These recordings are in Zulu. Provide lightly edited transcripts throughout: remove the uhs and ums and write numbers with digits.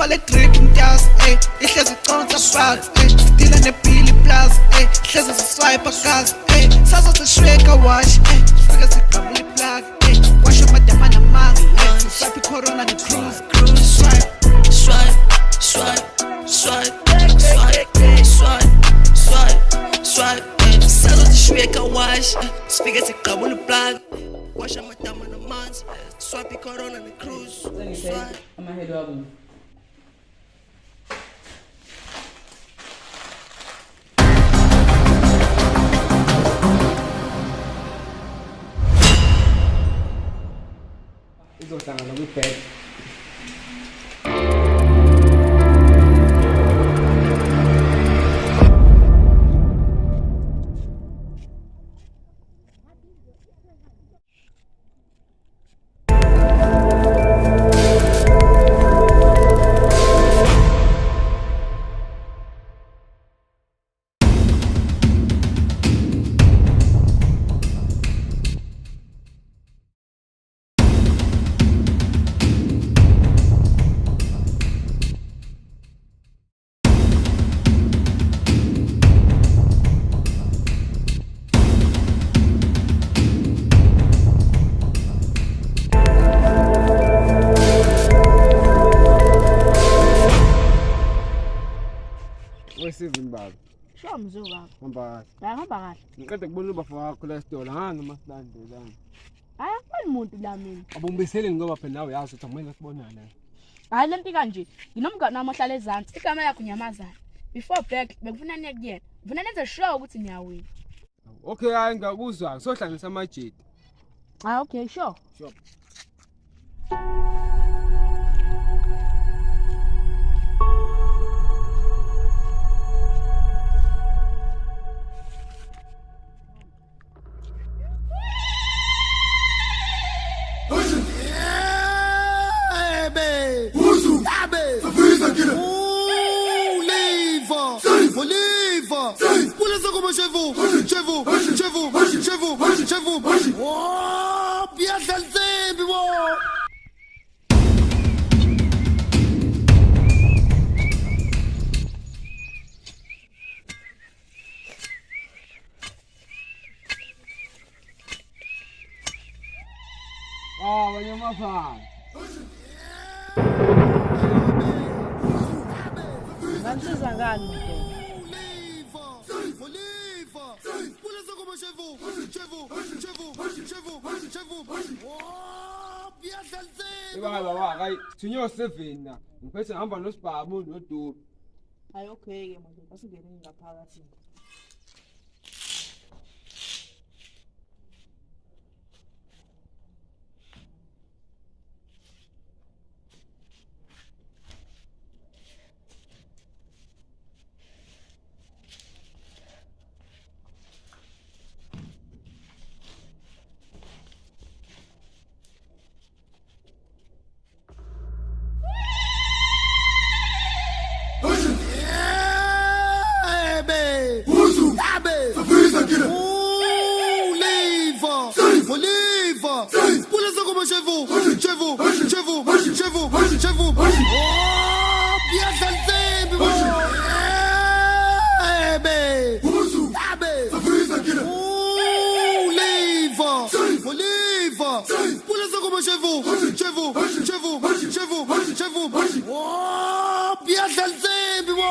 le drip ntias, ihlezi uconsa fast, dila nepili plus, ihlezi siswipe gas, sazothi shreka wash, fika sigabula plug, wash amadama namanzi, swipe corona ne cruise, swipe, swipe, swipe, swipe, swipe, swipe, swipe, swipe, sazothi shreka wash, fika sigabula plug, wash amadama namanzi, swipe corona ne cruise, swipe. I'm ahead of him. Izohlangana kwi-bed. Wesivini baba. Sho mzulu wakho. Hamba. La ngihamba kahle. Ngiqede kubona ubafa wakho la store hanga masilandelana. Hayi akubani umuntu la mina. Abongibiseleni ngoba phela nawe yazi ukuthi angimele sibonane. Hayi lento kanje. Nginomngane wami ohlala ezansi. Igama yakho Nyamazana. Before back bekufuna nekuyena. Ngifuna nenze sure ukuthi niyawina. Okay hayi ngakuzwa. Sohlanganisa amajeti. Ah okay sure. Sure. Wanyamazana. Ngansiza ngani mntu? Baba hayi sinyo 7 na. Ngiphethe ngihamba noSibhabu noDubu. Hayi okay ke manje asingene ngaphakathi.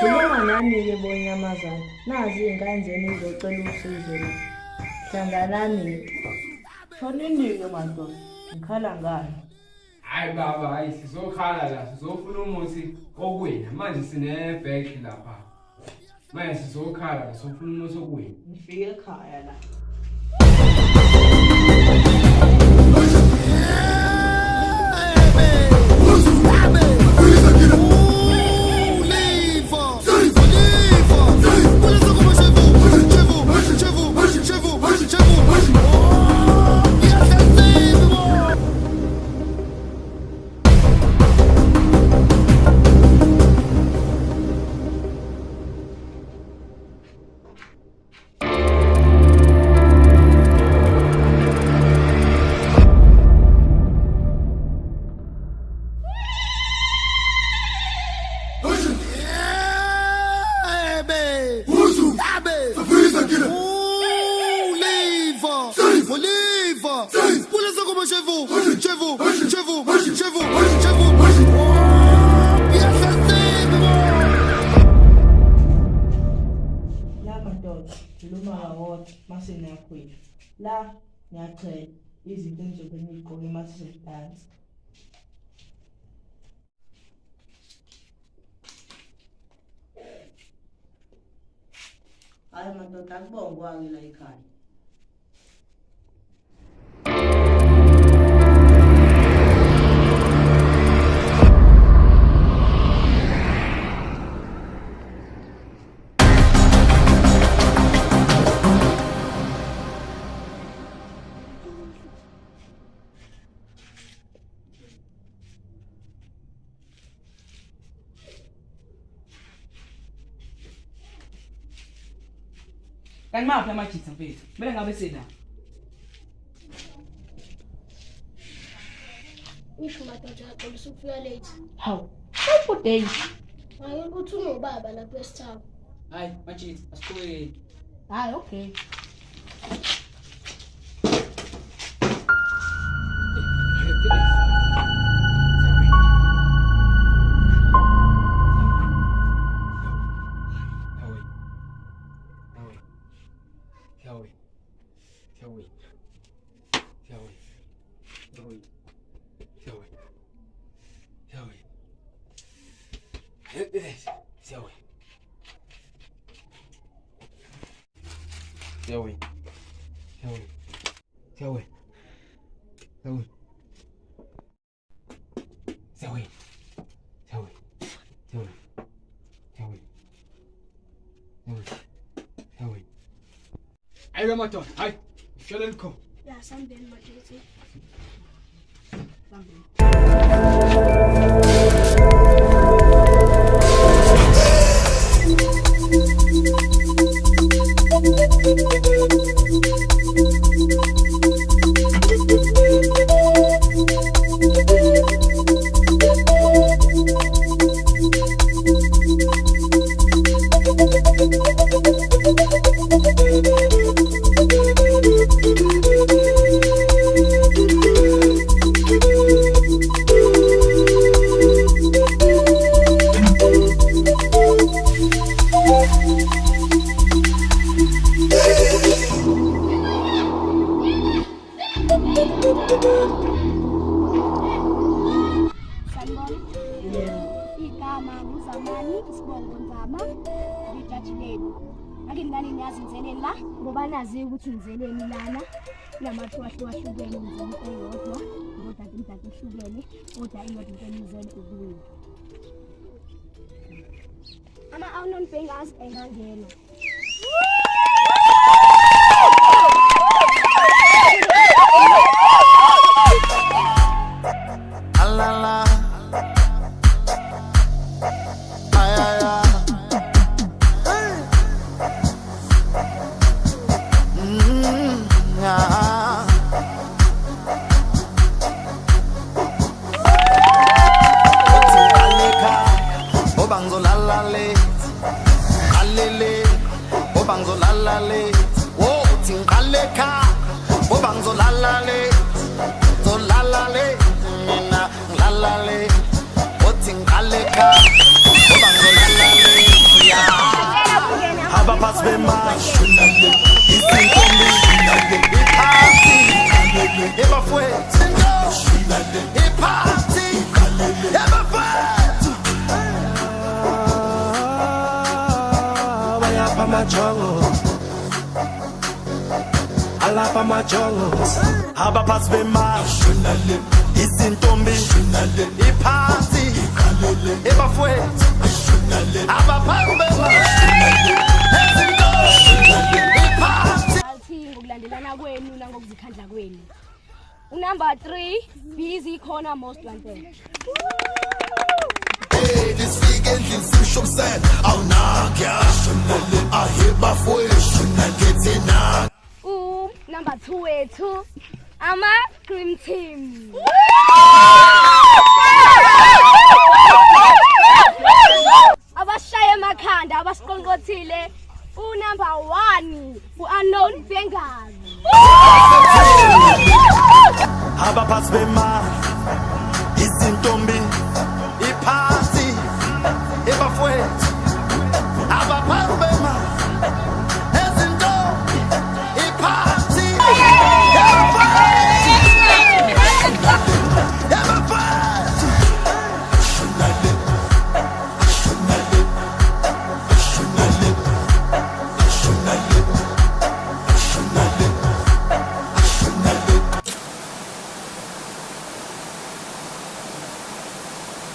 Khuluma nami-ke Bonyamazana, nazi iy'nkanjeni izocela usizo la. Hlanganani-ke. Shonini-ke madoda, ngikhala ngani? Hayi baba hayi sizokhala la sizofuna umuthi okwena manje sine-bag lapha. Manje sizokhala sizofuna umuthi okwena. Ngifike ekhaya la. Viva! Polícia como chez vous! Chez vous! Chez vous! Chez vous! Chez vous! Bien chassé, La madoda, luma kawodwa mase niyakhwela. La ngiyacela izinto engizobe ngiyigqoke mase sidansa. Hayi madoda akubongwa-ke la ekhaya. Kanti maphi amajitha mfethu? Kumele ngabe sena. Ngisho madoda yaxolisa ukufika late. Hawu, awukude yini? Hayi ukuthi unobaba lapho esithaba. Hayi, majitha, asiqhubekeni. Hayi, okay. Ayo madoda, hayi, shela likho. Ya sambeni madoda. Igama nguzamani isibongo nzama ngijatshileni. Ake nani niyazinzele la ngoba nazi ukuthi ngizeleni lana namathu ahlukahlukene ngizini eyodwa ngoba intaka ehlukene kodwa iyodwa into enizeni ukuwina. Ama-unknown bangers engangena. Alala. Ay, ay, ay. Hey. Yeah. Obango la la le. Alele. Obango la la le. Oh, tingaleka. Obango la la le. So la la le. La la le, otingaleka, obango la la le, ya. Haba pas be mash, isintombi, ipati, eba fuerte, ipati, eba fuerte. Vaya pa majongo, ala pa majongo, haba pas be mash. Isintombi iphansi ebafowethu abaphambe Althi ngokulandelana kwenu nangokuzikhandla kwenu. Number 3 busy khona most wanted. Hey, this weekend in Sushop said, "Oh nah, gosh, I hear bafowethu get na." Number 2 wethu ama cream team. Abashaya emakhanda abasiqonqothile Number 1 unknown Bengali. Hamba phansi bema